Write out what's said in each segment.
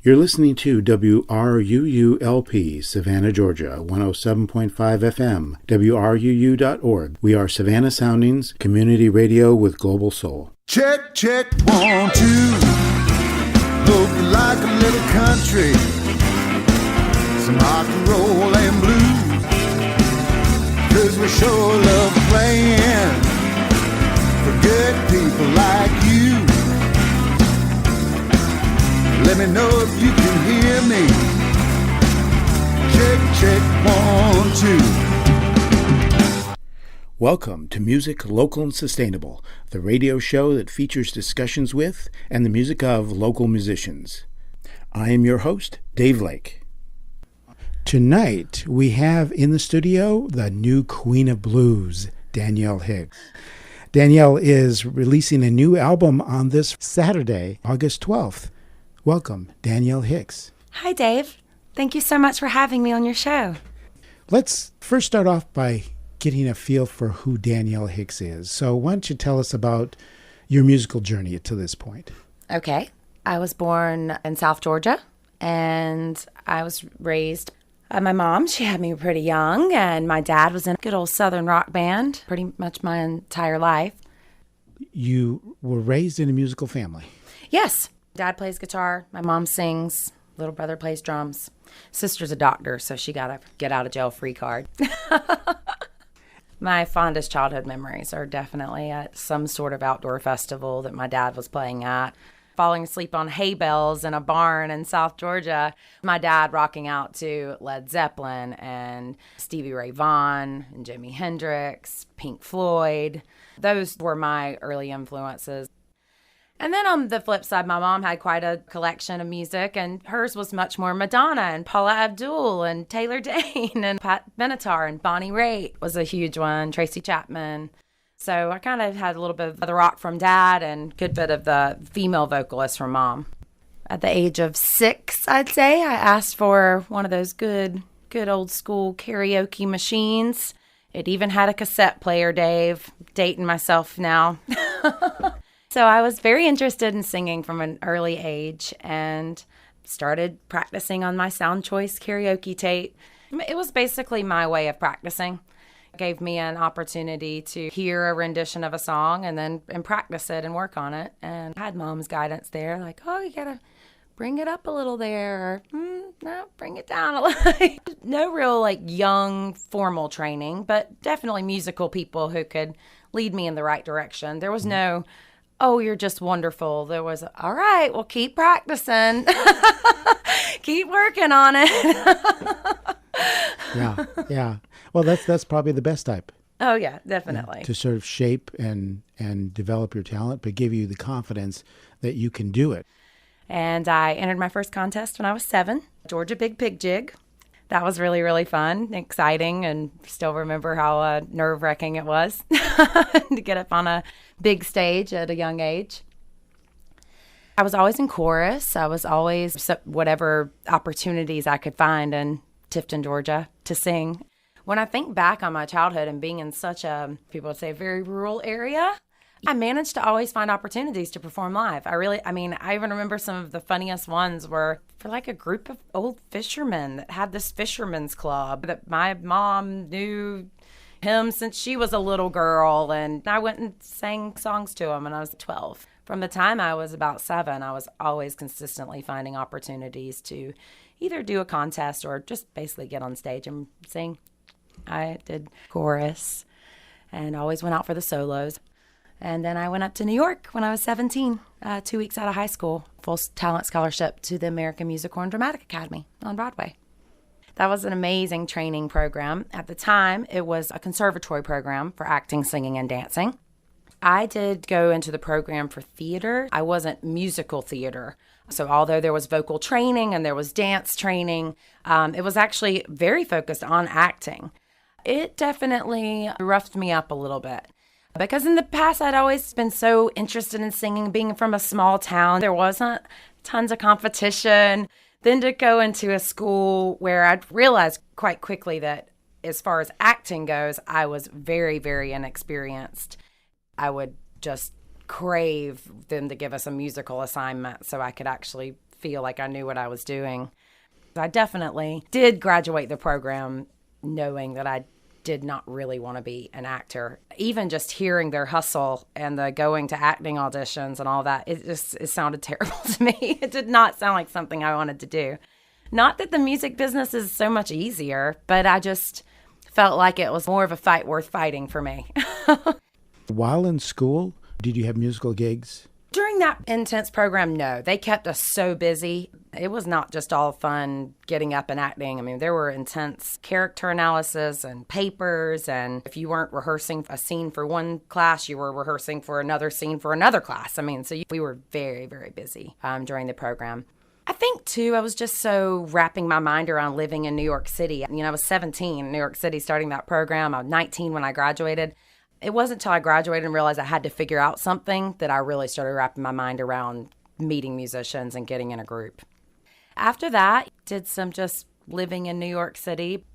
You're listening to WRUULP, Savannah, Georgia, 107.5 FM, WRUU.org. We are Savannah Soundings, community radio with global soul. Check, check, 1, 2. Hope you like a little country, some rock and roll and blues, 'cause we sure love playing for good people like you. Let me know if you can hear me. Check, check, 1, 2. Welcome to Music Local and Sustainable, the radio show that features discussions with and the music of local musicians. I am your host, Dave Lake. Tonight, we have in the studio the new Queen of Blues, Danielle Hicks. Danielle is releasing a new album on this Saturday, August 12th. Welcome, Danielle Hicks. Hi, Dave. Thank you so much for having me on your show. Let's first start off by getting a feel for who Danielle Hicks is. So why don't you tell us about your musical journey to this point? Okay. I was born in South Georgia, and I was raised by my mom. She had me pretty young, and my dad was in a good old Southern rock band pretty much my entire life. You were raised in a musical family? Yes. Dad plays guitar, my mom sings, little brother plays drums. Sister's a doctor, so she got a get out of jail free card. My fondest childhood memories are definitely at some sort of outdoor festival that my dad was playing at, falling asleep on hay bales in a barn in South Georgia, my dad rocking out to Led Zeppelin and Stevie Ray Vaughan and Jimi Hendrix, Pink Floyd. Those were my early influences. And then on the flip side, my mom had quite a collection of music, and hers was much more Madonna and Paula Abdul and Taylor Dane and Pat Benatar and Bonnie Raitt was a huge one, Tracy Chapman. So I kind of had a little bit of the rock from Dad and a good bit of the female vocalist from Mom. At the age of 6, I'd say, I asked for one of those good old school karaoke machines. It even had a cassette player, Dave. Dating myself now. So I was very interested in singing from an early age and started practicing on my Sound Choice karaoke tape. It was basically my way of practicing. It gave me an opportunity to hear a rendition of a song and practice it and work on it. And I had Mom's guidance there, like, oh, you got to bring it up a little there, or no, bring it down a little. No real young formal training, but definitely musical people who could lead me in the right direction. There was no, oh, you're just wonderful. There was, all right, well, keep practicing. Keep working on it. Yeah. Well, that's probably the best type. Oh, yeah, definitely. To sort of shape and develop your talent, but give you the confidence that you can do it. And I entered my first contest when I was 7, Georgia Big Pig Jig. That was really, really fun, exciting, and still remember how nerve-wracking it was to get up on a big stage at a young age. I was always in chorus. I was always whatever opportunities I could find in Tifton, Georgia, to sing. When I think back on my childhood and being in such a, people would say, very rural area, I managed to always find opportunities to perform live. I even remember some of the funniest ones were for a group of old fishermen that had this fisherman's club that my mom knew him since she was a little girl, and I went and sang songs to him when I was 12. From the time I was about 7, I was always consistently finding opportunities to either do a contest or just basically get on stage and sing. I did chorus and always went out for the solos. And then I went up to New York when I was 17, 2 weeks out of high school, full talent scholarship to the American Musical and Dramatic Academy on Broadway. That was an amazing training program. At the time, it was a conservatory program for acting, singing, and dancing. I did go into the program for theater. I wasn't musical theater. So although there was vocal training and there was dance training, it was actually very focused on acting. It definitely roughed me up a little bit. Because in the past, I'd always been so interested in singing, being from a small town. There wasn't tons of competition. Then to go into a school where I'd realized quite quickly that as far as acting goes, I was very, very inexperienced. I would just crave them to give us a musical assignment so I could actually feel like I knew what I was doing. I definitely did graduate the program knowing that I did not really want to be an actor. Even just hearing their hustle and the going to acting auditions and all that, it sounded terrible to me. It did not sound like something I wanted to do. Not that the music business is so much easier, but I just felt like it was more of a fight worth fighting for me. While in school, did you have musical gigs? During that intense program, no. They kept us so busy. It was not just all fun getting up and acting. I mean, there were intense character analysis and papers, and if you weren't rehearsing a scene for one class, you were rehearsing for another scene for another class. I mean, so we were very, very busy during the program. I think, too, I was just so wrapping my mind around living in New York City. I was 17 in New York City starting that program. I was 19 when I graduated. It wasn't until I graduated and realized I had to figure out something that I really started wrapping my mind around meeting musicians and getting in a group. After that, did some just living in New York City.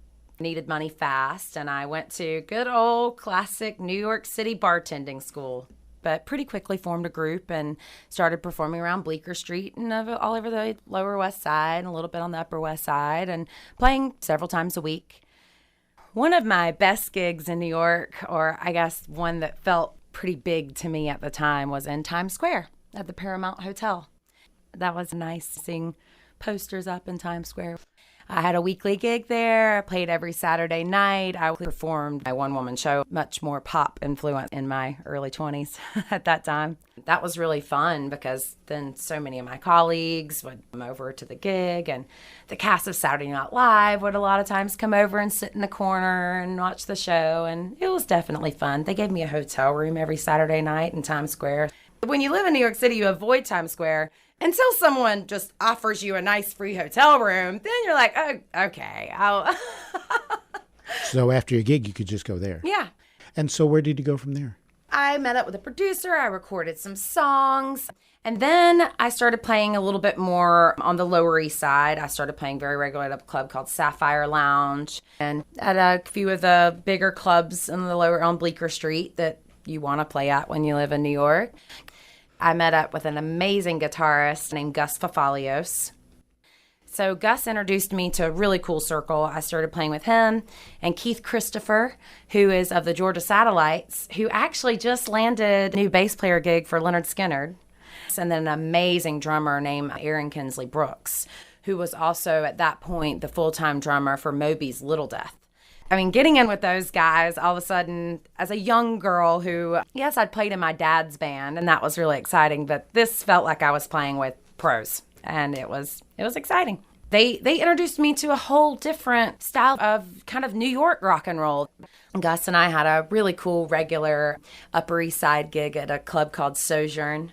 Needed money fast, and I went to good old classic New York City bartending school. But pretty quickly formed a group and started performing around Bleecker Street and all over the Lower West Side and a little bit on the Upper West Side and playing several times a week. One of my best gigs in New York, or I guess one that felt pretty big to me at the time, was in Times Square at the Paramount Hotel. That was nice, seeing posters up in Times Square. I had a weekly gig there. I played every Saturday night. I performed my one-woman show, much more pop influence in my early 20s at that time. That was really fun because then so many of my colleagues would come over to the gig, and the cast of Saturday Night Live would a lot of times come over and sit in the corner and watch the show, and it was definitely fun. They gave me a hotel room every Saturday night in Times Square. When you live in New York City, you avoid Times Square until someone just offers you a nice free hotel room. Then you're like, oh, okay. So after your gig, you could just go there. Yeah. And so where did you go from there? I met up with a producer. I recorded some songs. And then I started playing a little bit more on the Lower East Side. I started playing very regularly at a club called Sapphire Lounge and at a few of the bigger clubs in the lower on Bleecker Street that you want to play at when you live in New York. I met up with an amazing guitarist named Gus Fafalios. So Gus introduced me to a really cool circle. I started playing with him and Keith Christopher, who is of the Georgia Satellites, who actually just landed a new bass player gig for Leonard Skinner. And then an amazing drummer named Aaron Kinsley Brooks, who was also at that point the full-time drummer for Moby's Little Death. I mean, getting in with those guys all of a sudden, as a young girl who, yes, I'd played in my dad's band, and that was really exciting, but this felt like I was playing with pros, and it was exciting. They introduced me to a whole different style of kind of New York rock and roll. Gus and I had a really cool regular Upper East Side gig at a club called Sojourn.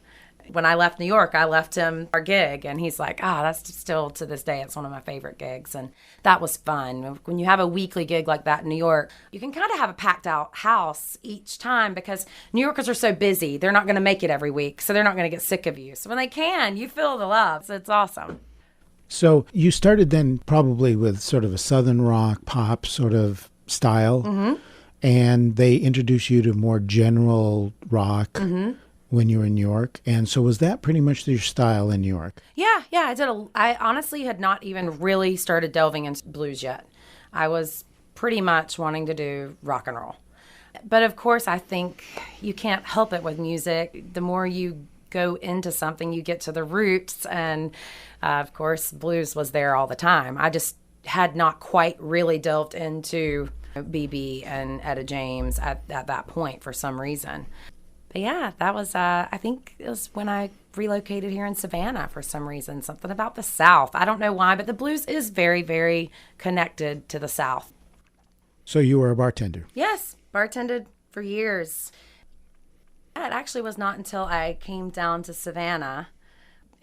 When I left New York, I left him our gig, and he's like, that's still, to this day, it's one of my favorite gigs, and that was fun. When you have a weekly gig like that in New York, you can kind of have a packed-out house each time because New Yorkers are so busy. They're not going to make it every week, so they're not going to get sick of you. So when they can, you feel the love, so it's awesome. So you started then probably with sort of a Southern rock, pop sort of style, and they introduced you to more general rock. When you were in New York. And so was that pretty much your style in New York? Yeah, I did. I honestly had not even really started delving into blues yet. I was pretty much wanting to do rock and roll. But of course, I think you can't help it with music. The more you go into something, you get to the roots. And of course, blues was there all the time. I just had not quite really delved into BB and Etta James at that point for some reason. But yeah, that was, I think it was when I relocated here in Savannah for some reason, something about the South. I don't know why, but the blues is very, very connected to the South. So you were a bartender? Yes, bartended for years. It actually was not until I came down to Savannah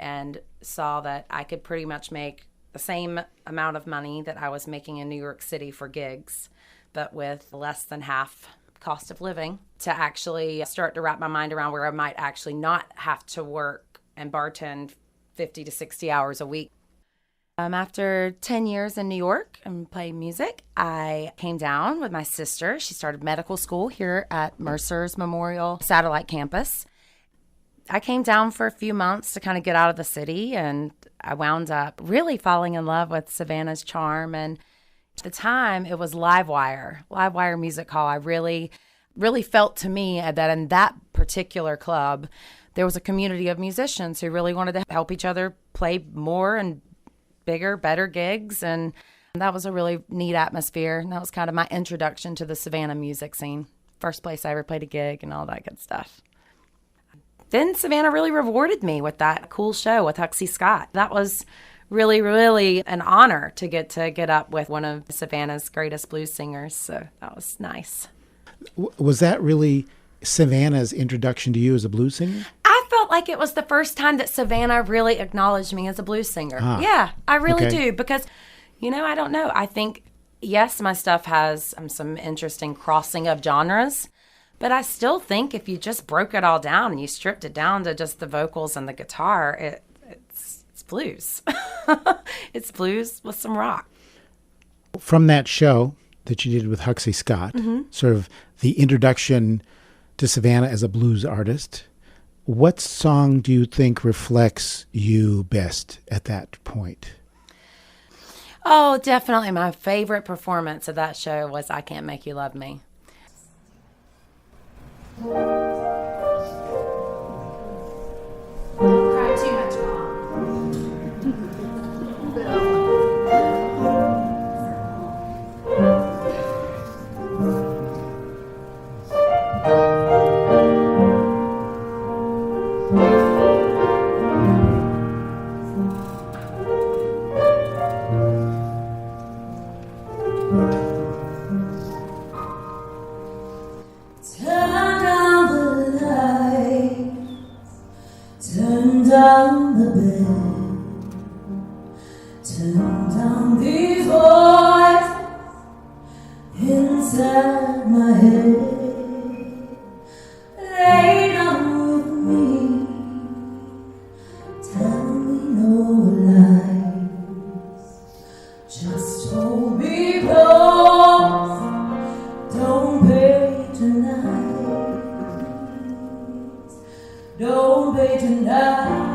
and saw that I could pretty much make the same amount of money that I was making in New York City for gigs, but with less than half cost of living, to actually start to wrap my mind around where I might actually not have to work and bartend 50 to 60 hours a week. After 10 years in New York and playing music, I came down with my sister. She started medical school here at Mercer's Memorial Satellite Campus. I came down for a few months to kind of get out of the city, and I wound up really falling in love with Savannah's charm. And at the time, it was Livewire Music Hall. I really felt to me that in that particular club, there was a community of musicians who really wanted to help each other play more and bigger, better gigs. And that was a really neat atmosphere. And that was kind of my introduction to the Savannah music scene. First place I ever played a gig and all that good stuff. Then Savannah really rewarded me with that cool show with Huxley Scott. That was really, really an honor to get up with one of Savannah's greatest blues singers. So that was nice. Was that really Savannah's introduction to you as a blues singer? I felt like it was the first time that Savannah really acknowledged me as a blues singer. Yeah, I really do. Because, I don't know. I think, yes, my stuff has some interesting crossing of genres. But I still think if you just broke it all down and you stripped it down to just the vocals and the guitar, it's blues. It's blues with some rock. From that show that you did with Huxley Scott, sort of the introduction to Savannah as a blues artist, what song do you think reflects you best at that point? Oh, definitely. My favorite performance of that show was I Can't Make You Love Me. Cried too much, down the bed, turn down these voices inside my head, lay down with me, tell me no lies, just hold me close, don't pay tonight, don't pay tonight.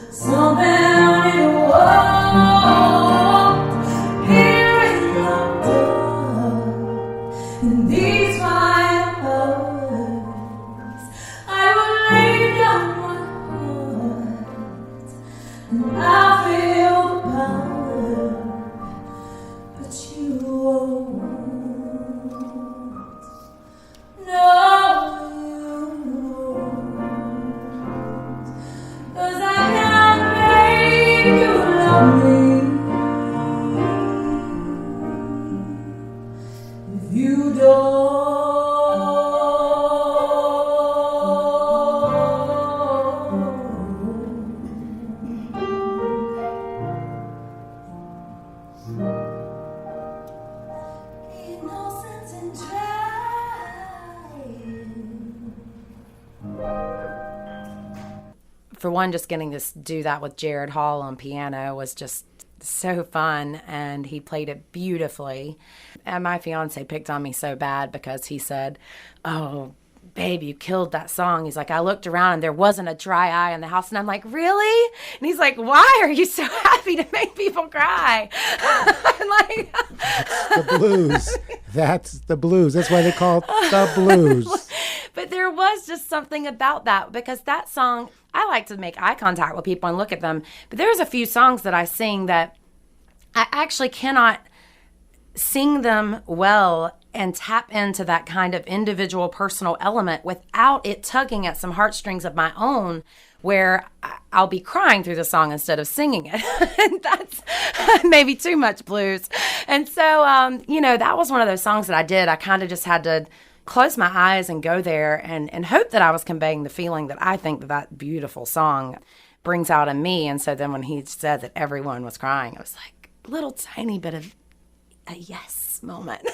Something For one, just getting to do that with Jared Hall on piano was just so fun, and he played it beautifully. And my fiance picked on me so bad because he said, "Oh, babe, you killed that song." He's like, "I looked around and there wasn't a dry eye in the house." And I'm like, "Really?" And he's like, "Why are you so happy to make people cry?" I'm like, the blues. That's the blues. That's why they call it the blues. But there was just something about that, because that song, I like to make eye contact with people and look at them. But there's a few songs that I sing that I actually cannot sing them well and tap into that kind of individual personal element without it tugging at some heartstrings of my own, where I'll be crying through the song instead of singing it. And that's maybe too much blues. And so, that was one of those songs that I did. I kind of just had to close my eyes and go there and hope that I was conveying the feeling that I think that beautiful song brings out in me. And so then when he said that everyone was crying, it was like a little tiny bit of a yes moment.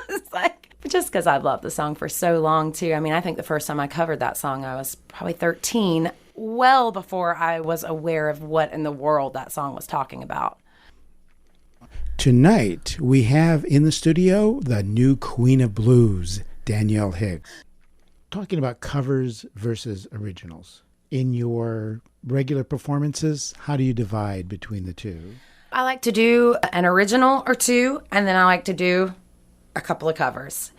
It's like, just because I've loved the song for so long too. I mean, I think the first time I covered that song, I was probably 13, well before I was aware of what in the world that song was talking about. Tonight, we have in the studio the new Queen of Blues, Danielle Hicks. Talking about covers versus originals. In your regular performances, how do you divide between the two? I like to do an original or two, and then I like to do a couple of covers.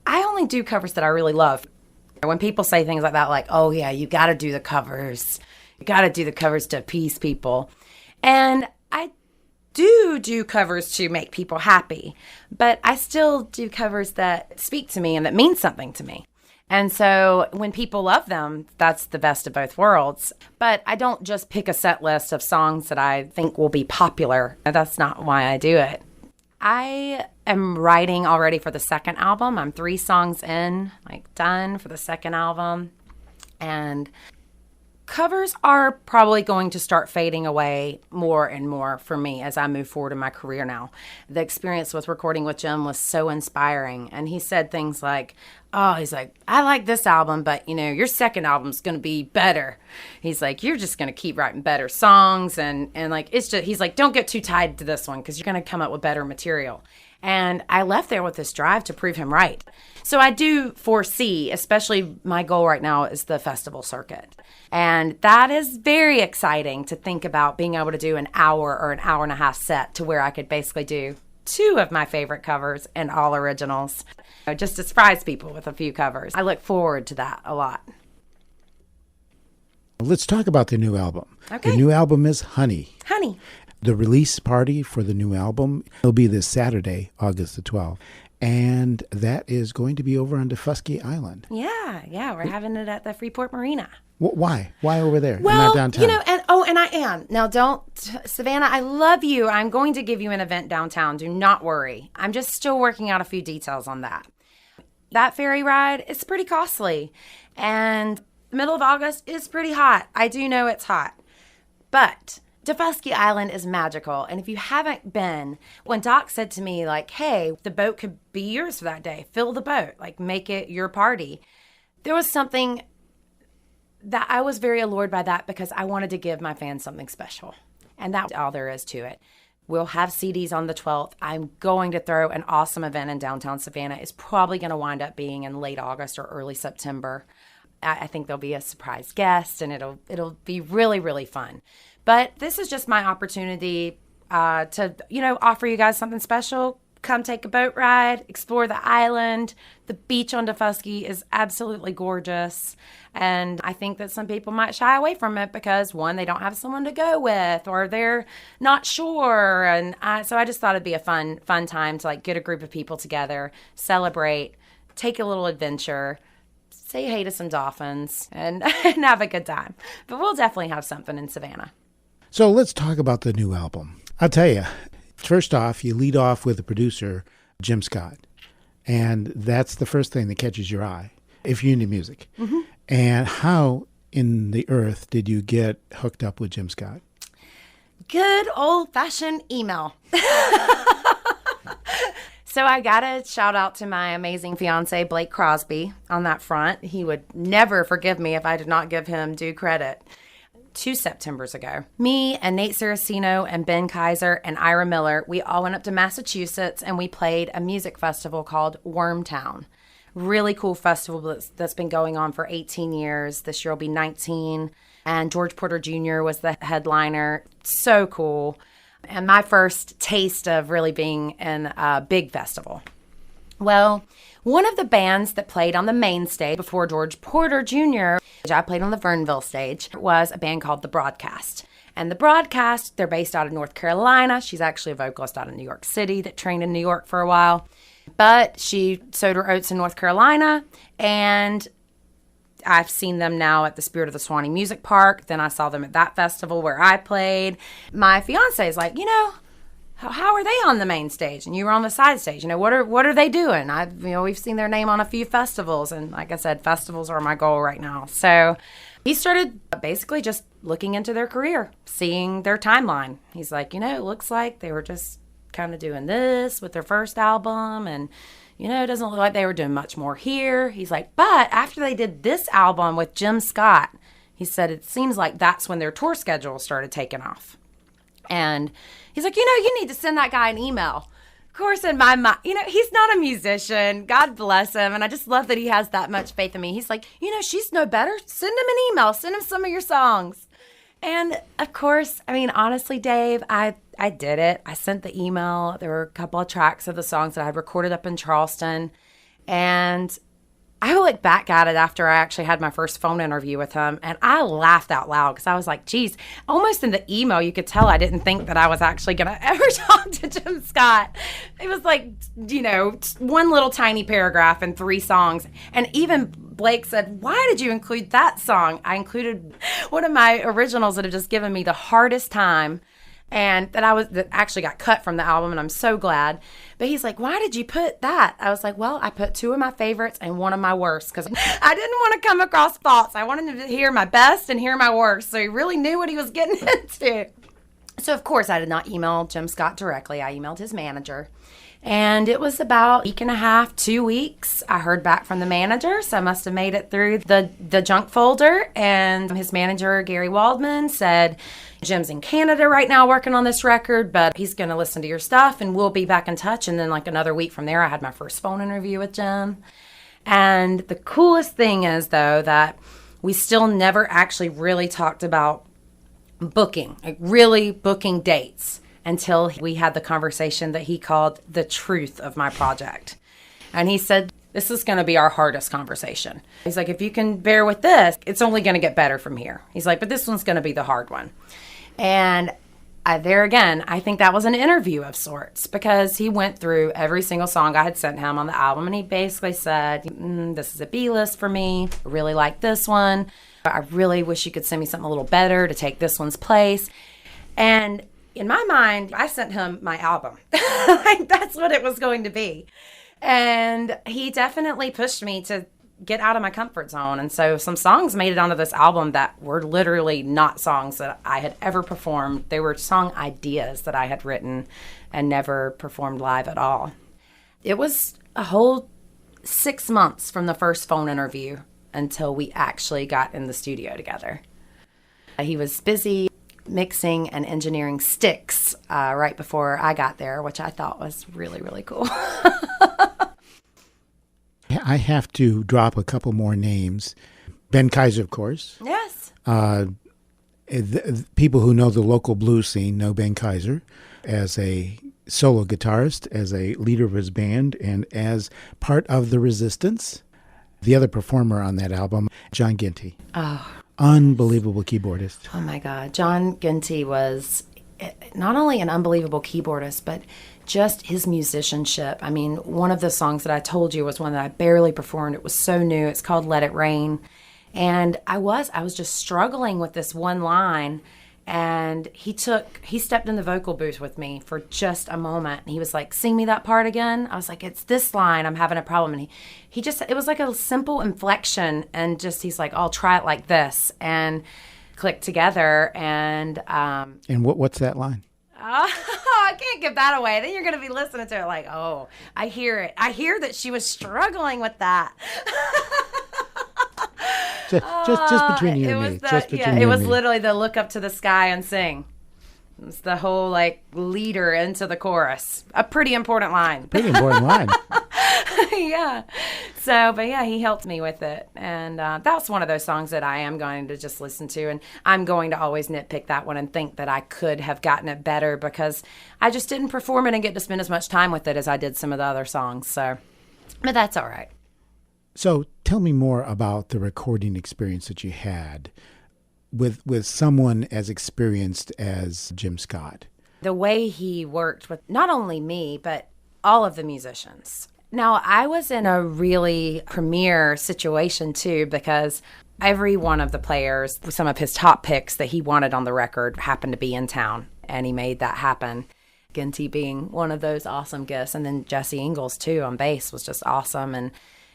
I only do covers that I really love. When people say things like that, like, "Oh yeah, you got to do the covers. You got to do the covers to appease people." And I do covers to make people happy, but I still do covers that speak to me and that mean something to me. And so when people love them, that's the best of both worlds. But I don't just pick a set list of songs that I think will be popular. That's not why I do it. I am writing already for the second album. I'm 3 songs in, done for the second album. And covers are probably going to start fading away more and more for me as I move forward in my career now. The experience with recording with Jim was so inspiring. And he said things like, he's like, "I like this album, but your second album's going to be better." He's like, "You're just going to keep writing better songs." And it's just, he's like, "Don't get too tied to this one because you're going to come up with better material." And I left there with this drive to prove him right. So I do foresee, especially my goal right now is the festival circuit. And that is very exciting to think about, being able to do an hour or an hour and a half set to where I could basically do 2 of my favorite covers and all originals, just to surprise people with a few covers. I look forward to that a lot. Let's talk about the new album. Okay. The new album is Honey. Honey. The release party for the new album will be this Saturday, August the 12th. And that is going to be over on Defusky Island. Yeah. We're having it at the Freeport Marina. Why? Why over there? Well, not downtown? and I am. Now, Savannah, I love you. I'm going to give you an event downtown. Do not worry. I'm just still working out a few details on that. That ferry ride is pretty costly. And the middle of August is pretty hot. I do know it's hot. But Defusky Island is magical. And if you haven't been, when Doc said to me, "Hey, the boat could be yours for that day. Fill the boat. Make it your party." There was something that I was very allured by that, because I wanted to give my fans something special. And that's all there is to it. We'll have CDs on the 12th. I'm going to throw an awesome event in downtown Savannah. It's probably going to wind up being in late August or early September. I think there'll be a surprise guest, and it'll be really, really fun. But this is just my opportunity to, offer you guys something special. Come take a boat ride, explore the island. The beach on Defusky is absolutely gorgeous. And I think that some people might shy away from it because, one, they don't have someone to go with, or they're not sure. And so I just thought it'd be a fun time to get a group of people together, celebrate, take a little adventure, say hey to some dolphins, and have a good time. But we'll definitely have something in Savannah. So let's talk about the new album. I'll tell you, first off, you lead off with the producer, Jim Scott. And that's the first thing that catches your eye if you're into music. Mm-hmm. And how in the earth did you get hooked up with Jim Scott? Good old-fashioned email. So I got to shout out to my amazing fiance, Blake Crosby, on that front. He would never forgive me if I did not give him due credit. 2 Septembers ago, me and Nate Saraceno and Ben Kaiser and Ira Miller, we all went up to Massachusetts and we played a music festival called Wormtown. Really cool festival that's been going on for 18 years. This year will be 19. And George Porter Jr. was the headliner. So cool. And my first taste of really being in a big festival. Well, one of the bands that played on the main stage before George Porter Jr., I played on the Verneville stage, was a band called The Broadcast. And The Broadcast, they're based out of North Carolina. She's actually a vocalist out of New York City that trained in New York for a while. But she sowed her oats in North Carolina, and I've seen them now at the Spirit of the Swanee Music Park. Then I saw them at that festival where I played. My fiance is like, how are they on the main stage and you were on the side stage? What are they doing? We've seen their name on a few festivals, and like I said, festivals are my goal right now. So he started basically just looking into their career, seeing their timeline. He's like, it looks like they were just kind of doing this with their first album, and it doesn't look like they were doing much more here. He's like, but after they did this album with Jim Scott, he said it seems like that's when their tour schedule started taking off. And he's like, you need to send that guy an email. Of course, in my mind, he's not a musician. God bless him. And I just love that he has that much faith in me. He's like, she's no better. Send him an email. Send him some of your songs. And of course, honestly, Dave, I did it. I sent the email. There were a couple of tracks of the songs that I had recorded up in Charleston. And I look back at it after I actually had my first phone interview with him, and I laughed out loud because I was like, geez, almost in the email, you could tell I didn't think that I was actually going to ever talk to Jim Scott. It was like, one little tiny paragraph and 3 songs. And even Blake said, why did you include that song? I included one of my originals that have just given me the hardest time, and that actually got cut from the album, and I'm so glad. But he's like, why did you put that? I was like, well, I put 2 of my favorites and 1 of my worst because I didn't want to come across false. I wanted him to hear my best and hear my worst, so he really knew what he was getting into. So, of course, I did not email Jim Scott directly. I emailed his manager. And it was about a week and a half, 2 weeks. I heard back from the manager, so I must have made it through the junk folder. And his manager, Gary Waldman, said, Jim's in Canada right now working on this record, but he's going to listen to your stuff and we'll be back in touch. And then like another week from there, I had my first phone interview with Jim. And the coolest thing is, though, that we still never actually really talked about booking, like really booking dates, until we had the conversation that he called the truth of my project. And he said, this is going to be our hardest conversation. He's like, if you can bear with this, it's only going to get better from here. He's like, but this one's going to be the hard one. And there again, I think that was an interview of sorts, because he went through every single song I had sent him on the album, and he basically said, this is a B list for me. I really like this one. I really wish you could send me something a little better to take this one's place. And in my mind, I sent him my album. Like, that's what it was going to be. And he definitely pushed me to get out of my comfort zone. And so some songs made it onto this album that were literally not songs that I had ever performed. They were song ideas that I had written and never performed live at all. It was a whole 6 months from the first phone interview until we actually got in the studio together. He was busy mixing and engineering Sticks right before I got there, which I thought was really, really cool. I have to drop a couple more names. Ben Kaiser, of course. Yes. People who know the local blues scene know Ben Kaiser as a solo guitarist, as a leader of his band, and as part of the Resistance. The other performer on that album, John Ginty. Oh. Unbelievable keyboardist. Oh, my God. John Ginty was not only an unbelievable keyboardist, but just his musicianship. I mean, one of the songs that I told you was one that I barely performed. It was so new. It's called Let It Rain. And I was just struggling with this one line. And he stepped in the vocal booth with me for just a moment. And he was like, sing me that part again. I was like, it's this line. I'm having a problem. And it was like a simple inflection. And he's like, I'll try it like this. And clicked together. And what's that line? I can't give that away. Then you're going to be listening to it like, oh, I hear it. I hear that she was struggling with that. Just between you and me. It was literally the look up to the sky and sing. It's the whole like leader into the chorus. A pretty important line. Yeah. But yeah, he helped me with it. And that's one of those songs that I am going to just listen to. And I'm going to always nitpick that one and think that I could have gotten it better because I just didn't perform it and get to spend as much time with it as I did some of the other songs. So, but that's all right. So tell me more about the recording experience that you had with someone as experienced as Jim Scott. The way he worked with not only me, but all of the musicians. Now, I was in a really premier situation, too, because every one of the players, some of his top picks that he wanted on the record happened to be in town, and he made that happen. Ginty being one of those awesome gifts, and then Jesse Ingalls, too, on bass was just awesome. And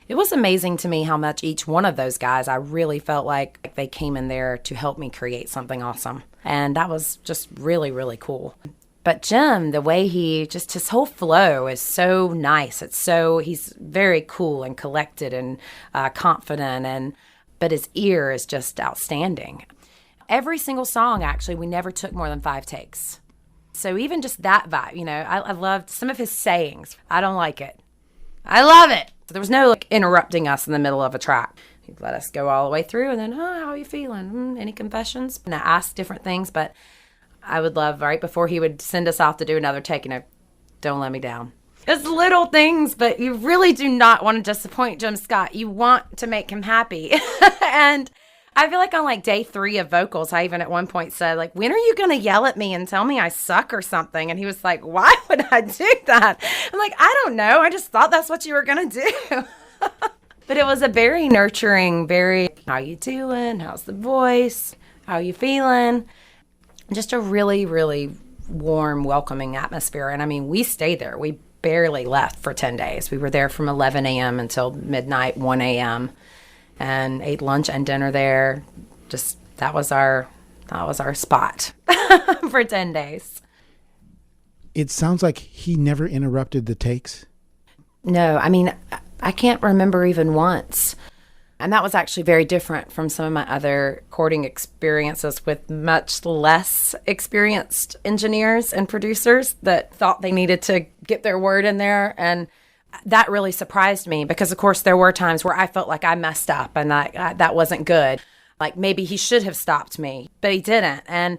it was amazing to me how much each one of those guys, I really felt like they came in there to help me create something awesome. And that was just really, really cool. But Jim, the way his whole flow is so nice. He's very cool and collected and confident, but his ear is just outstanding. Every single song, actually, we never took more than 5 takes. So even just that vibe, I loved some of his sayings. I don't like it. I love it. So there was no interrupting us in the middle of a track. He'd let us go all the way through and then, how are you feeling? Any confessions? And I asked different things, but I would love right before he would send us off to do another take, don't let me down. It's little things, but you really do not want to disappoint Jim Scott. You want to make him happy. And I feel like on day 3 of vocals, I even at one point said, when are you going to yell at me and tell me I suck or something? And he was like, why would I do that? I'm like, I don't know. I just thought that's what you were going to do. But it was a very nurturing, how you doing? How's the voice? How you feeling? Just a really, really warm, welcoming atmosphere. And I mean, we stayed there. We barely left for 10 days. We were there from 11 a.m. until midnight, 1 a.m. and ate lunch and dinner there. Just that was our spot for 10 days. It sounds like he never interrupted the takes. No, I mean, I can't remember even once. And that was actually very different from some of my other recording experiences with much less experienced engineers and producers that thought they needed to get their word in there. And that really surprised me because, of course, there were times where I felt like I messed up and that wasn't good. Like maybe he should have stopped me, but he didn't. And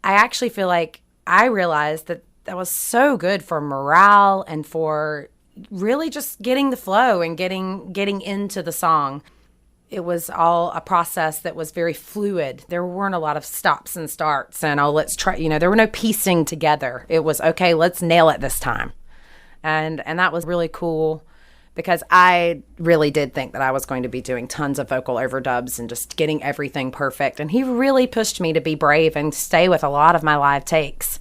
I actually feel like I realized that was so good for morale and for really just getting the flow and getting into the song. It was all a process that was very fluid. There weren't a lot of stops and starts and let's try, there were no piecing together. It was, okay, let's nail it this time. And that was really cool because I really did think that I was going to be doing tons of vocal overdubs and just getting everything perfect. And he really pushed me to be brave and stay with a lot of my live takes.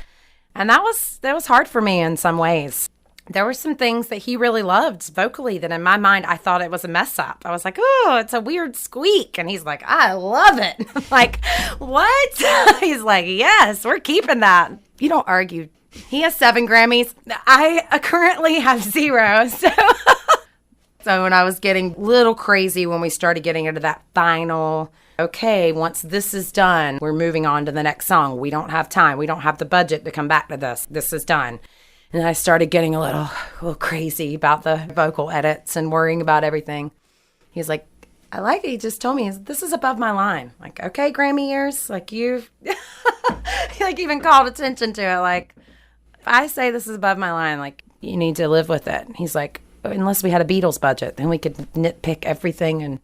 And that was hard for me in some ways. There were some things that he really loved vocally that in my mind, I thought it was a mess up. I was like, oh, it's a weird squeak. And he's like, I love it. I'm like, what? He's like, yes, we're keeping that. You don't argue. He has 7 Grammys. I currently have 0. So when I was getting a little crazy when we started getting into that final, okay, once this is done, we're moving on to the next song. We don't have time. We don't have the budget to come back to this. This is done. And I started getting a little crazy about the vocal edits and worrying about everything. He's like, I like it. He just told me, this is above my line. Like, okay, Grammy years, you've he even called attention to it. Like, if I say this is above my line, you need to live with it. He's like, unless we had a Beatles budget, then we could nitpick everything.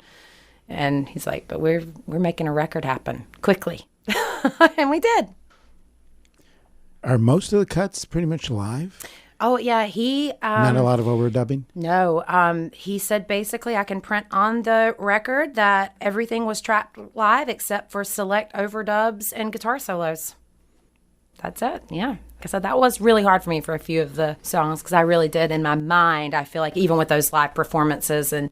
And he's like, but we're making a record happen quickly. And we did. Are most of the cuts pretty much live? Oh, yeah. He... Not a lot of overdubbing? No. He said basically I can print on the record that everything was tracked live except for select overdubs and guitar solos. That's it. Yeah. Like I said, that was really hard for me for a few of the songs because I really did in my mind. I feel like even with those live performances and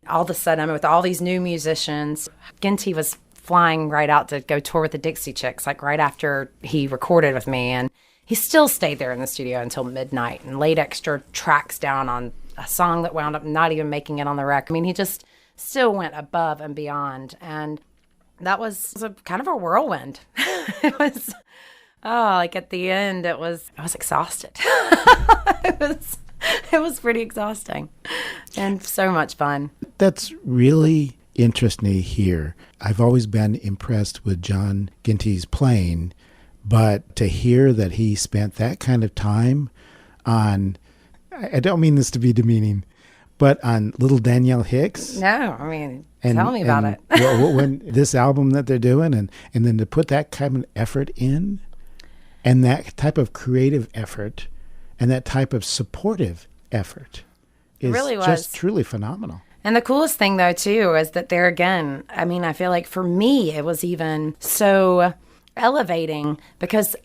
all of a sudden with all these new musicians, Ginty was flying right out to go tour with the Dixie Chicks, right after he recorded with me. And he still stayed there in the studio until midnight and laid extra tracks down on a song that wound up not even making it on the record. I mean, he just still went above and beyond. And that was a kind of a whirlwind. It was, like at the end, I was exhausted. It was pretty exhausting and so much fun. That's really interesting to hear. I've always been impressed with John Ginty's playing, but to hear that he spent that kind of time on, I don't mean this to be demeaning, but on little Danielle Hicks. No, I mean, tell me about it. When this album that they're doing, and then to put that kind of effort in, and that type of creative effort, and that type of supportive effort is really just truly phenomenal. And the coolest thing, though, too, is that there again, I mean, I feel like for me, it was even so elevating because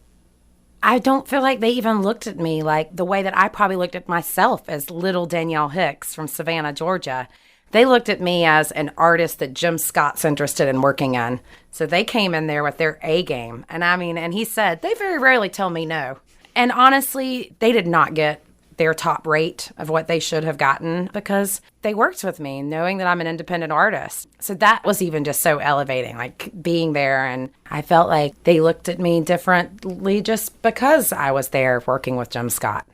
I don't feel like they even looked at me like the way that I probably looked at myself as little Danielle Hicks from Savannah, Georgia. They looked at me as an artist that Jim Scott's interested in working in. So they came in there with their A game. And I mean, and he said, they very rarely tell me no. And honestly, they did not get their top rate of what they should have gotten because they worked with me knowing that I'm an independent artist. So that was even just so elevating, like being there. And I felt like they looked at me differently just because I was there working with Jim Scott.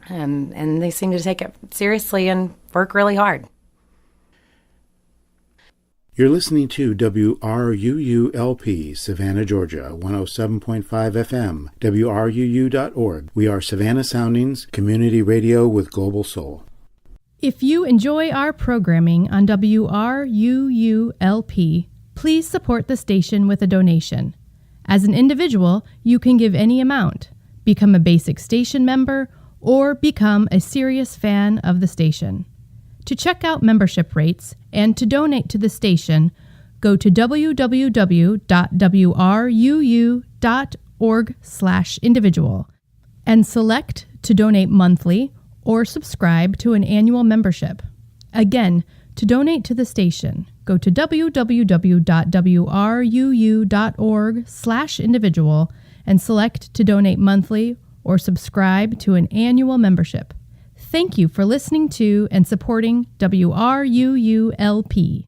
And they seemed to take it seriously and work really hard. You're listening to WRUU-LP, Savannah, Georgia, 107.5 FM, WRUU.org. We are Savannah Soundings, community radio with global soul. If you enjoy our programming on WRUU-LP, please support the station with a donation. As an individual, you can give any amount, become a basic station member, or become a serious fan of the station. To check out membership rates and to donate to the station, go to www.wruu.org/individual and select to donate monthly or subscribe to an annual membership. Again, to donate to the station, go to www.wruu.org/individual and select to donate monthly or subscribe to an annual membership. Thank you for listening to and supporting WRUU-LP.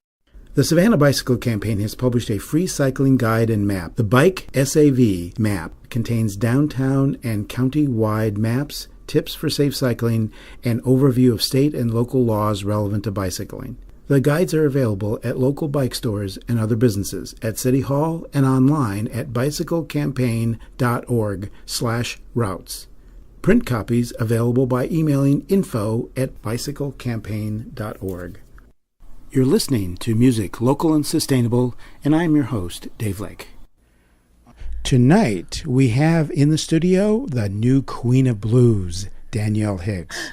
The Savannah Bicycle Campaign has published a free cycling guide and map. The Bike SAV map contains downtown and county-wide maps, tips for safe cycling, and overview of state and local laws relevant to bicycling. The guides are available at local bike stores and other businesses, at City Hall, and online at bicyclecampaign.org/routes. Print copies available by emailing info@bicyclecampaign.org. You're listening to music local and sustainable, and I'm your host, Dave Lake. Tonight, we have in the studio the new Queen of Blues, Danielle Hicks.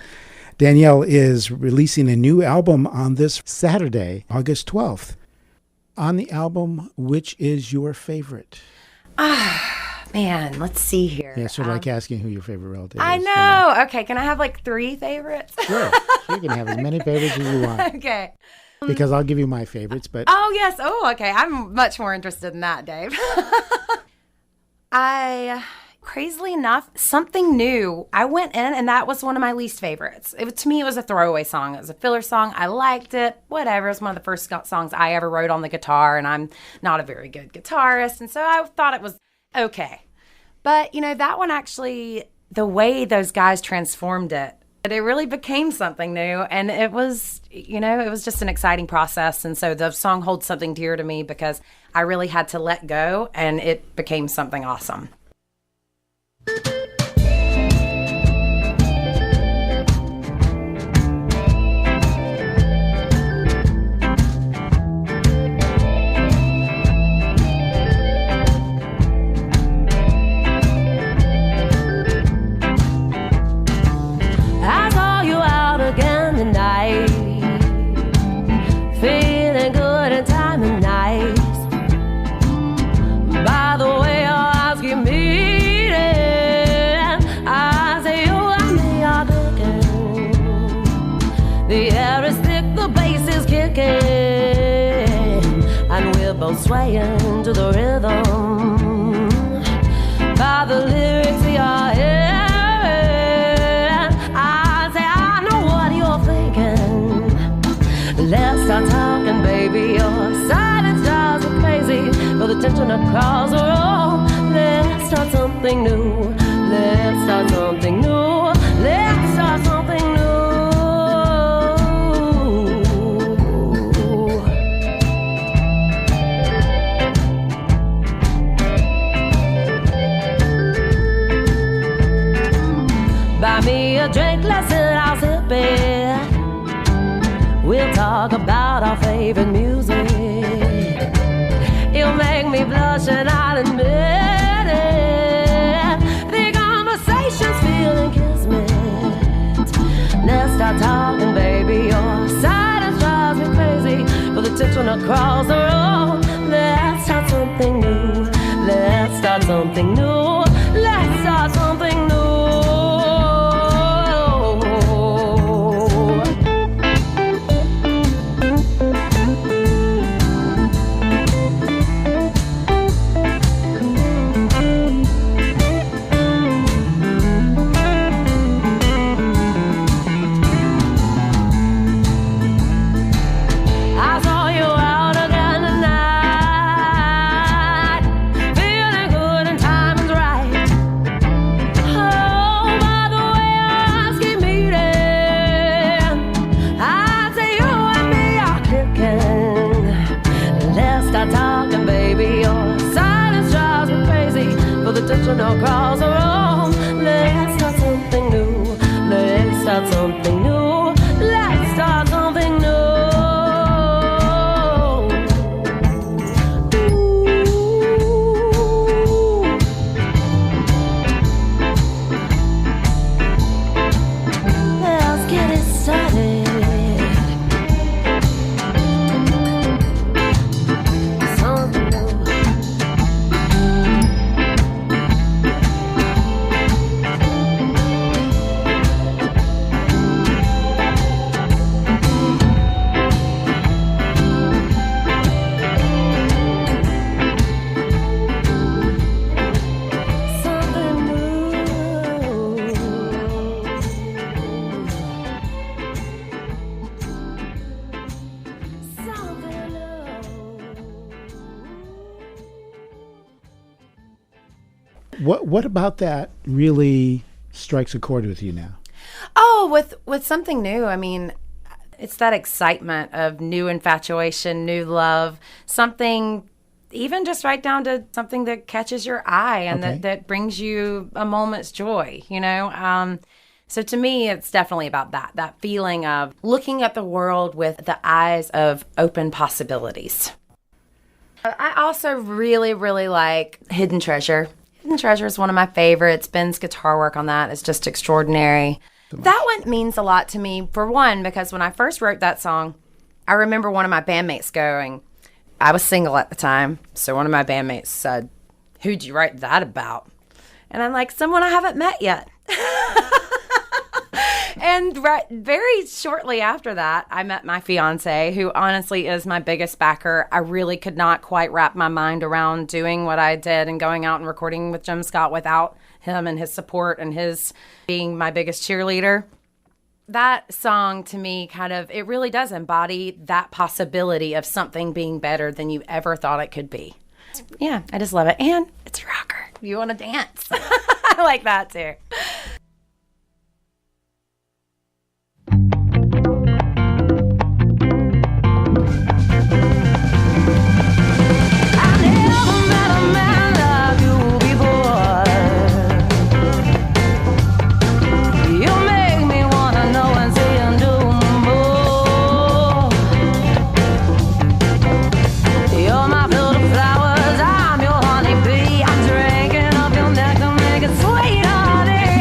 Danielle is releasing a new album on this Saturday, August 12th. On the album, which is your favorite? Man, let's see here. Yeah, sort of like asking who your favorite relative is. I know. Okay, can I have like 3 favorites? Sure. You can have as many favorites as you want. Okay. Because I'll give you my favorites, but... Oh, yes. Oh, okay. I'm much more interested in that, Dave. Crazily enough, something new. I went in and that was one of my least favorites. To me, it was a throwaway song. It was a filler song. I liked it. Whatever. It was one of the first songs I ever wrote on the guitar, and I'm not a very good guitarist, and so I thought it was okay. But, that one actually, the way those guys transformed it really became something new, and it was, it was just an exciting process, and so the song holds something dear to me because I really had to let go, and it became something awesome. Feeling good and time and nice. By the way, I'll ask you meeting. I say you and me are cooking. The air is thick, the bass is kicking, and we're both swaying to the rhythm. By the lyrics, the your head. I say, I know what you're thinking. Let's start talking, baby. Your silence drives me crazy. For the tension across the road. Let's start something new. Let's start something new. Let's start something new. Buy me a drink, let's sit, I'll sip it. We'll talk about our favorite music. You'll make me blush and I'll admit it. The conversation's feeling kismet. Let's start talking, baby. Your silence drives me crazy. For the tension across the road. Let's start something new. Let's start something new. Let's start something new. Across the road, let's start something new. Let's start something new. Let's start something new. Let's get it started. Something new. What about that really strikes a chord with you now? Oh, with something new. I mean, it's that excitement of new infatuation, new love, something even just right down to something that catches your eye and Okay. that brings you a moment's joy, you know? So to me, it's definitely about that feeling of looking at the world with the eyes of open possibilities. I also really, really like Hidden Treasure. Hidden Treasure is one of my favorites. Ben's guitar work on that is just extraordinary. That one means a lot to me, for one, because when I first wrote that song, I remember one of my bandmates going, I was single at the time, so one of my bandmates said, "Who'd you write that about?" And I'm like, someone I haven't met yet. And very shortly after that, I met my fiance, who honestly is my biggest backer. I really could not quite wrap my mind around doing what I did and going out and recording with Jim Scott without him and his support and his being my biggest cheerleader. That song to me it really does embody that possibility of something being better than you ever thought it could be. Yeah, I just love it. And it's a rocker. You want to dance. I like that too. Flowers, I'm your honeybee. I'm drinking up your nectar, make it sweet, honey.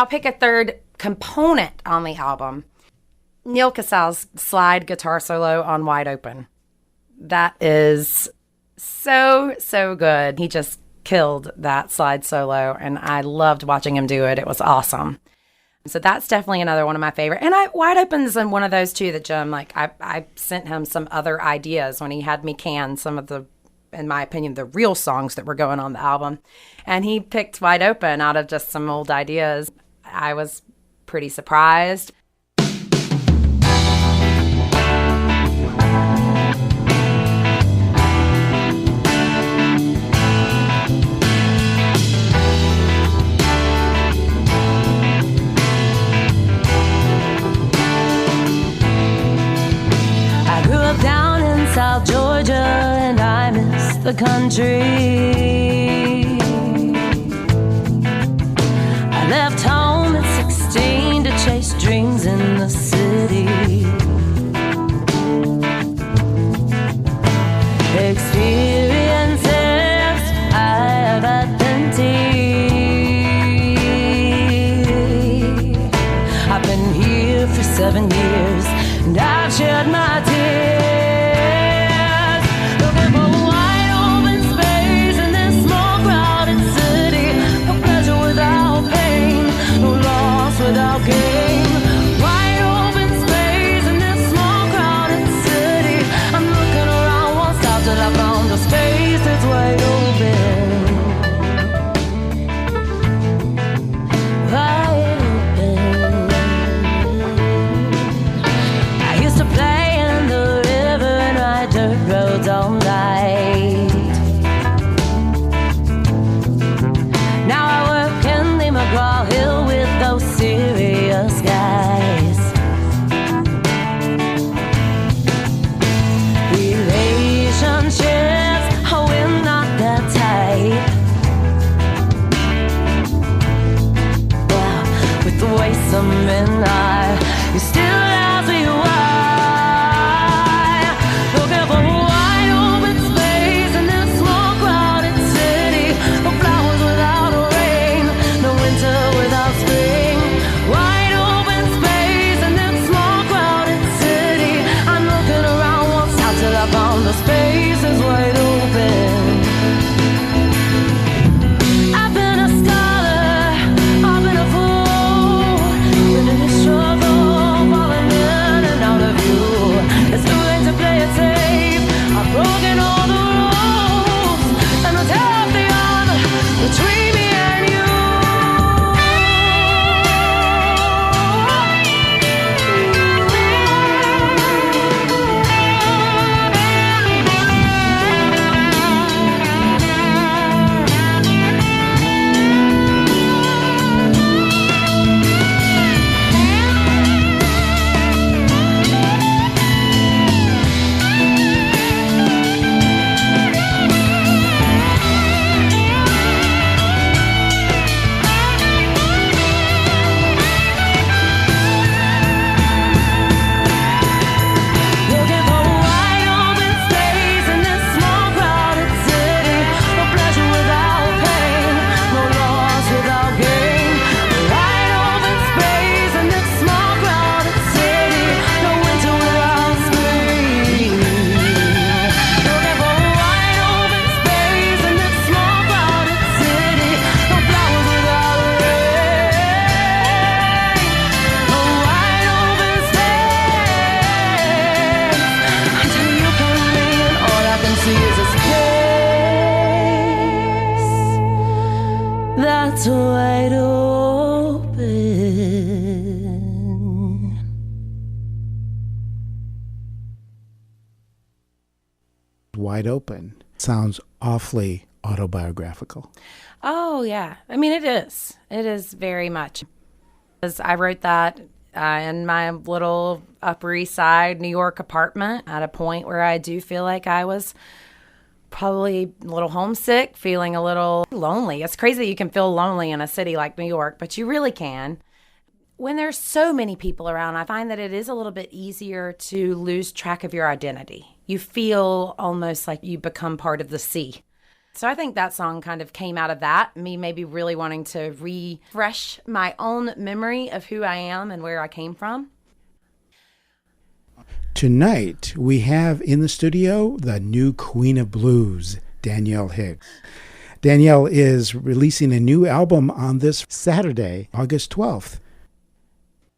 pick a third component on the album. Neil Cassell's slide guitar solo on Wide Open. That is so good. He just killed that slide solo, and I loved watching him do it. It was awesome. So that's definitely another one of my favorite. And Wide Open's one of those too that Jim, like, I sent him some other ideas when he had me can some of the, in my opinion, the real songs that were going on the album. And he picked Wide Open out of just some old ideas. I was pretty surprised. Down in South Georgia, and I miss the country. I left home at 16 to chase dreams in the city. Experiences I've had plenty. I've been here for 7 years, and I've shed my tears. Without game, wide open space in this small crowded city. I'm looking around, won't stop till I found a space that's wide open. Wide open. I used to play in the river and ride dirt roads all night. Now I work in the McGraw-Hill with those serious guys. Relationships, oh, we're not that tight. Well, with the way some men are, you still ask me why. Looking for a wide open space in this small crowded city. No flowers without rain, no winter without spring. Wide open space in this small crowded city. I'm looking around, won't stop till I found the space is wide open. I've been a scholar, I've been a fool, been in the struggle, falling in and out of you. It's too late to play it safe. I've broken all the rules, and I'll tear up the honor between me and you. Looking for a wide open space in this small crowded city. No pleasure without pain, no loss without gain. A wide open space in this small crowded city. No winter without spring. Looking for a wide open space in this small crowded city. No flowers without rain. A wide open space until you can lean. All I can see is a space that's wide open. Wide Open sounds awfully autobiographical. Oh, yeah. I mean, it is. It is very much. As I wrote that in my little Upper East Side New York apartment at a point where I do feel like I was probably a little homesick, feeling a little lonely. It's crazy that you can feel lonely in a city like New York, but you really can. When there's so many people around, I find that it is a little bit easier to lose track of your identity. You feel almost like you become part of the sea. So I think that song kind of came out of that, me maybe really wanting to refresh my own memory of who I am and where I came from. Tonight, we have in the studio the new Queen of Blues, Danielle Hicks. Danielle is releasing a new album on this Saturday, August 12th.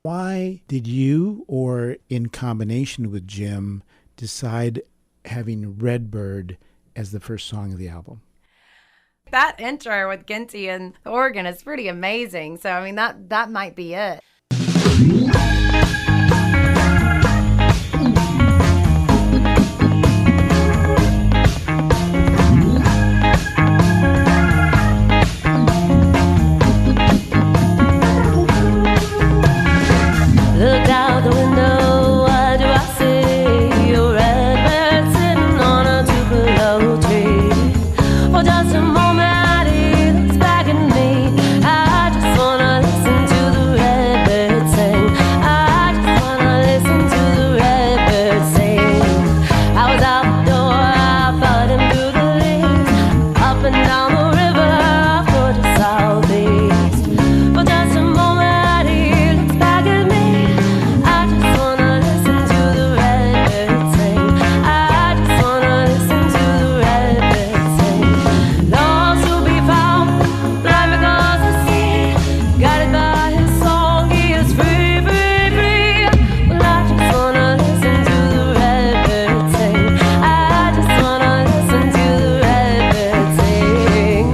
Why did you, or in combination with Jim, decide having Redbird as the first song of the album? That intro with Ginty and the organ is pretty amazing. So, I mean, that might be it. Look out the window, what do I see? A redbird sitting on a tupelo tree. For just a moment he looks back at me. I just wanna listen to the redbird sing. I just wanna listen to the redbird sing. I was out the door, I followed him through the leaves, up and down the river, off toward the southeast. For just a moment he looks back at me. I just wanna listen to the redbird sing. I just wanna listen to the redbird sing. Lost to be found, blind because I see. Guided by his song, he is free, free, free. Well, I just wanna listen to the redbird sing. I just wanna listen to the redbird sing.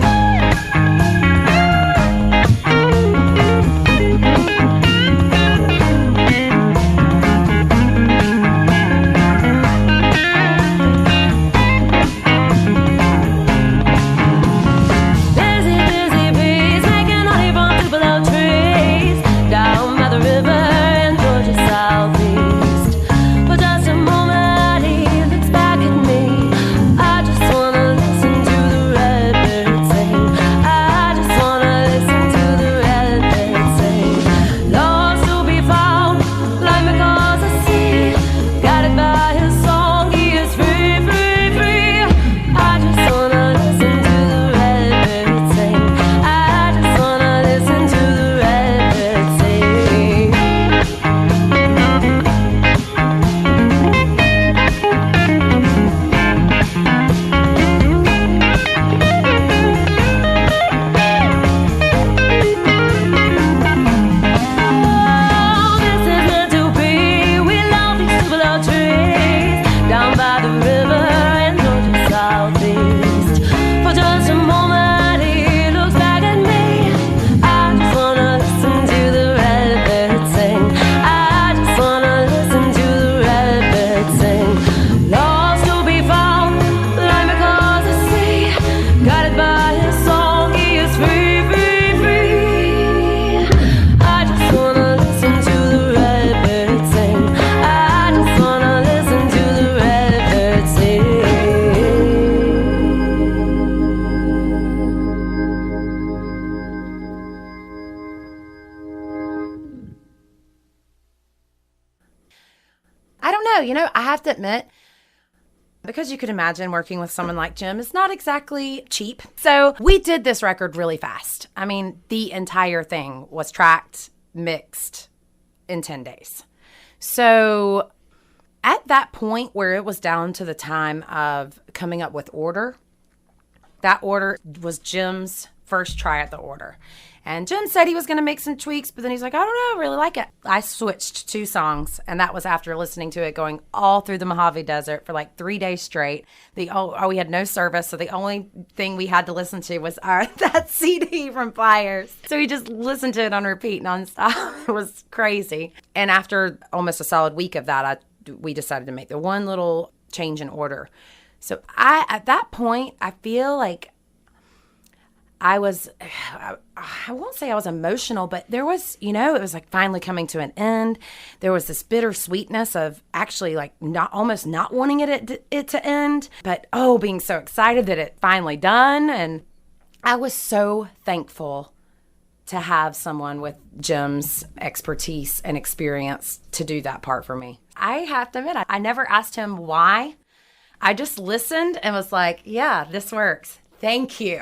Busy, busy bees making honey from tupelo trees down by the river in Georgia southeast. For just a moment he looks back at me. I just wanna listen to the redbird sing. I just wanna listen to the redbird sing. Lost to be found, blind because I see. Guided by his song, he is free, free, free. I just wanna listen to the redbird sing. I just wanna listen to the redbird sing. Oh, this is meant to be. We love these tupelo trees down by the river in Georgia southeast. For just a moment he looks back at me. I just wanna listen to the redbird sing. I just wanna listen to the redbird sing. Lost to be found, blind because I see. Guided by his song, he is free, free, free. I just wanna listen to the redbird sing. I just wanna listen to the redbird sing. I don't know, I have to admit, because you could imagine working with someone like Jim is not exactly cheap. So we did this record really fast. I mean, the entire thing was tracked, mixed in 10 days. So at that point where it was down to the time of coming up with order, that order was Jim's first try at the order. And Jim said he was going to make some tweaks, but then he's like, I don't know, I really like it. I switched 2 songs, and that was after listening to it going all through the Mojave Desert for like 3 days straight. We had no service, so the only thing we had to listen to was that CD from Flyers. So we just listened to it on repeat nonstop. It was crazy. And after almost a solid week of that, we decided to make the one little change in order. So at that point, I feel like I won't say I was emotional, but there was, it was like finally coming to an end. There was this bittersweetness of actually like almost not wanting it to end, but being so excited that it finally done. And I was so thankful to have someone with Jim's expertise and experience to do that part for me. I have to admit, I never asked him why. I just listened and was like, yeah, this works. Thank you.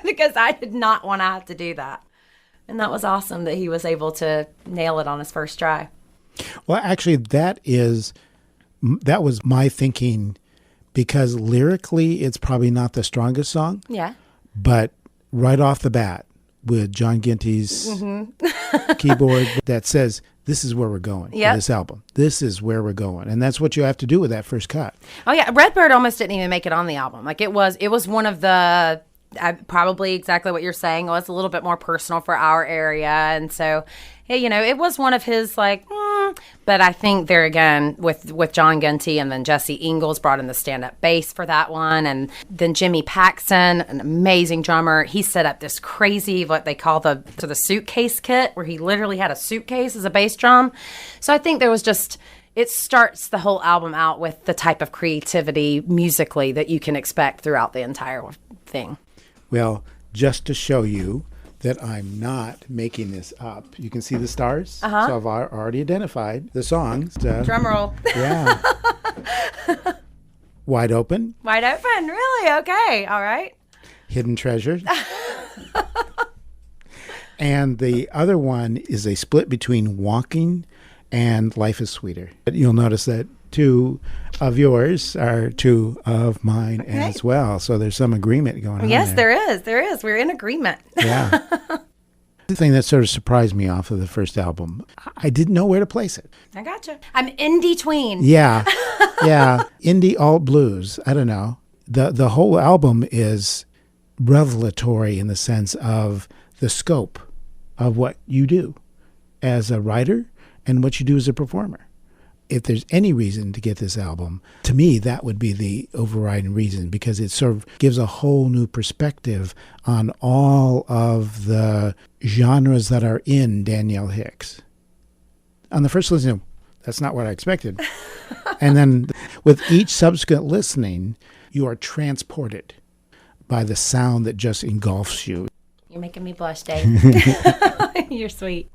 Because I did not want to have to do that. And that was awesome that he was able to nail it on his first try. Well, actually, that was my thinking, because lyrically, it's probably not the strongest song. Yeah. But right off the bat, with John Ginty's keyboard that says, this is where we're going with this album. This is where we're going. And that's what you have to do with that first cut. Oh, yeah. Redbird almost didn't even make it on the album. Like, it was one of the... probably exactly what you're saying. It was a little bit more personal for our area. And so, it was one of his but I think there again with John Ginty, and then Jesse Ingalls brought in the stand-up bass for that one. And then Jimmy Paxson, an amazing drummer, he set up this crazy, what they call the suitcase kit, where he literally had a suitcase as a bass drum. So I think there was just... It starts the whole album out with the type of creativity musically that you can expect throughout the entire thing. Well, just to show you that I'm not making this up, you can see the stars. So I've already identified the songs. Drum roll. Yeah. Wide Open. Wide Open. Really? Okay. All right. Hidden Treasures. And the other one is a split between Walking and Life is Sweeter. But you'll notice that 2 of yours are 2 of mine as well. So there's some agreement going on. Yes, there is. There is. We're in agreement. Yeah. The thing that sort of surprised me off of the first album, I didn't know where to place it. I gotcha. I'm indie tween. Yeah. Yeah. Indie alt blues. I don't know. The whole album is revelatory in the sense of the scope of what you do as a writer and what you do as a performer. If there's any reason to get this album, to me, that would be the overriding reason, because it sort of gives a whole new perspective on all of the genres that are in Danielle Hicks. On the first listen, that's not what I expected. And then with each subsequent listening, you are transported by the sound that just engulfs you. You're making me blush, Dave. You're sweet.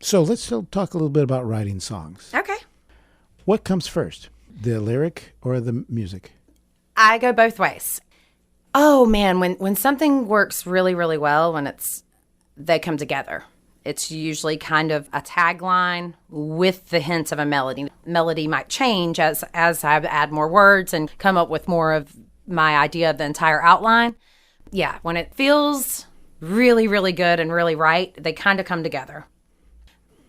So let's still talk a little bit about writing songs. Okay. What comes first, the lyric or the music? I go both ways. Oh, man, when something works really, really well, when they come together. It's usually kind of a tagline with the hints of a melody. Melody might change as I add more words and come up with more of my idea of the entire outline. Yeah, when it feels really, really good and really right, they kind of come together.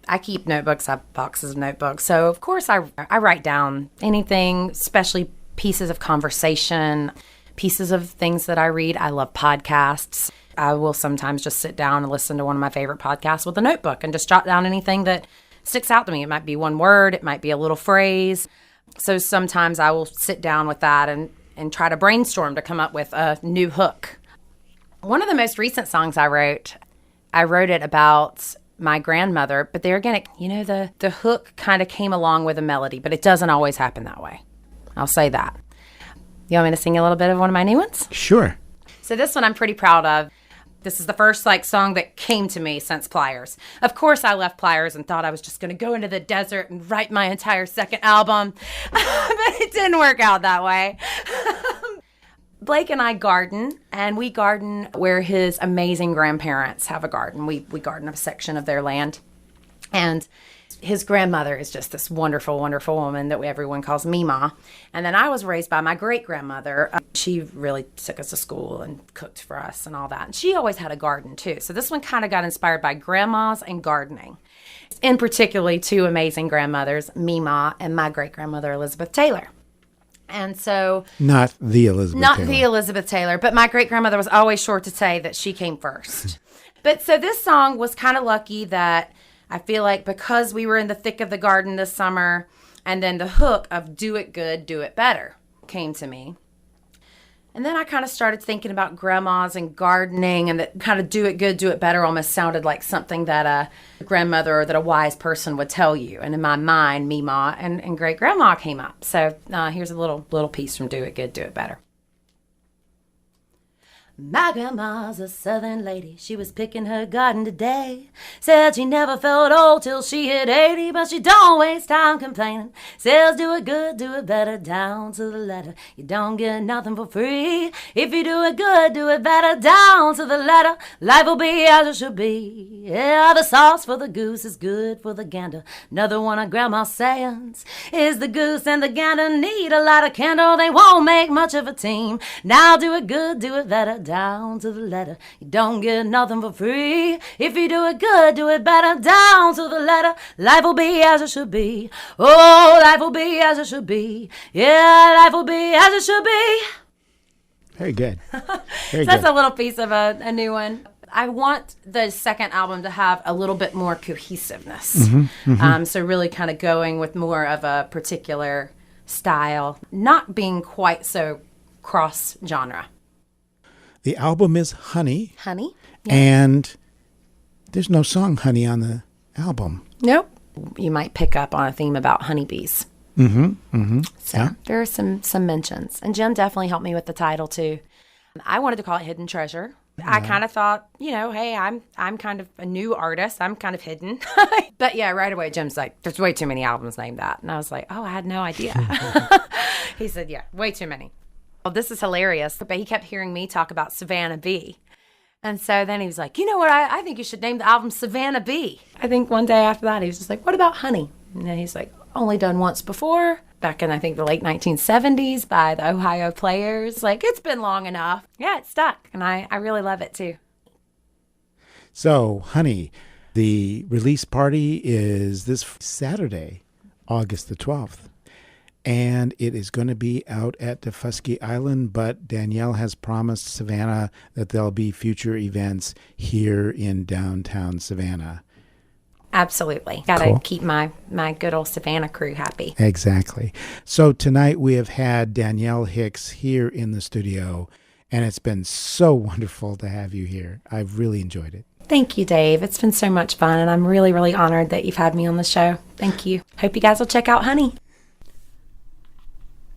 I keep notebooks. I have boxes of notebooks. So, of course, I write down anything, especially pieces of conversation, pieces of things that I read. I love podcasts. I will sometimes just sit down and listen to one of my favorite podcasts with a notebook and just jot down anything that sticks out to me. It might be one word. It might be a little phrase. So sometimes I will sit down with that and try to brainstorm to come up with a new hook. One of the most recent songs I wrote it about my grandmother, but there again, the hook kind of came along with a melody, but it doesn't always happen that way. I'll say that. You want me to sing a little bit of one of my new ones? Sure. So this one I'm pretty proud of. This is the first song that came to me since Pliers. Of course, I left Pliers and thought I was just going to go into the desert and write my entire second album, but it didn't work out that way. Blake and I garden, and we garden where his amazing grandparents have a garden. We garden a section of their land. And his grandmother is just this wonderful, wonderful woman that everyone calls Mima. And then I was raised by my great-grandmother. She really took us to school and cooked for us and all that. And she always had a garden, too. So this one kind of got inspired by grandmas and gardening. In particularly 2 amazing grandmothers, Mima and my great-grandmother, Elizabeth Taylor. And so... Not the Elizabeth Taylor, but my great-grandmother was always sure to say that she came first. But so this song was kind of lucky that I feel like because we were in the thick of the garden this summer, and then the hook of do it good, do it better came to me. And then I kind of started thinking about grandmas and gardening, and that kind of do it good, do it better almost sounded like something that a grandmother or that a wise person would tell you. And in my mind, Mima and great grandma came up. So here's a little piece from Do It Good, Do It Better. My grandma's a southern lady. She was picking her garden today. Said she never felt old till she hit 80, but she don't waste time complaining. Says do it good, do it better, down to the letter. You don't get nothing for free. If you do it good, do it better, down to the letter. Life will be as it should be. Yeah, the sauce for the goose is good for the gander. Another one of grandma's sayings is the goose and the gander need a lot of candle. They won't make much of a team. Now do it good, do it better, down to the letter. You don't get nothing for free. If you do it good, do it better, down to the letter. Life will be as it should be. Oh, life will be as it should be. Yeah, life will be as it should be. Very good. Very So that's good. a little piece of a new one. I want the second album to have a little bit more cohesiveness. So really kind of going with more of a particular style, not being quite so cross-genre. The album is Honey, Honey? and there's no song Honey on the album. Nope. You might pick up on a theme about honeybees. So Yeah. there are some mentions. And Jim definitely helped me with the title, too. I wanted to call it Hidden Treasure. I kind of thought, hey, I'm kind of a new artist. I'm kind of hidden. But yeah, right away, Jim's like, there's way too many albums named that. And I was like, oh, I had no idea. He said, yeah, way too many. Well, this is hilarious. But he kept hearing me talk about Savannah Bee. And so then he was like, you know what? I think you should name the album Savannah Bee. I think one day after that, he was just like, what about Honey? And then he's like, only done once before, back in, I think, the late 1970s by the Ohio Players. Like, it's been long enough. Yeah, it stuck. And I really love it, too. So, Honey, the release party is this Saturday, August the 12th. And it is going to be out at Defusky Island, but Danielle has promised Savannah that there'll be future events here in downtown Savannah. Absolutely. Got to Cool. keep my good old Savannah crew happy. Exactly. So tonight we have had Danielle Hicks here in the studio, and it's been so wonderful to have you here. I've really enjoyed it. Thank you, Dave. It's been so much fun, and I'm really, really honored that you've had me on the show. Thank you. Hope you guys will check out Honey.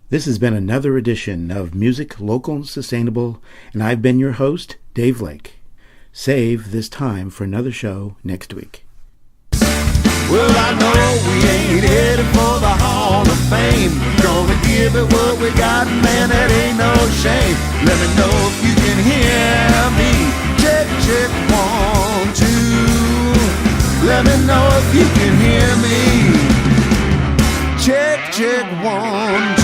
This has been another edition of Music Local and Sustainable, and I've been your host, Dave Lake. Save this time for another show next week. Well, I know we ain't headed for the Hall of Fame. Gonna give it what we got, man, that ain't no shame. Let me know if you can hear me. Check, check, 1, 2. Let me know if you can hear me. Check, check, 1,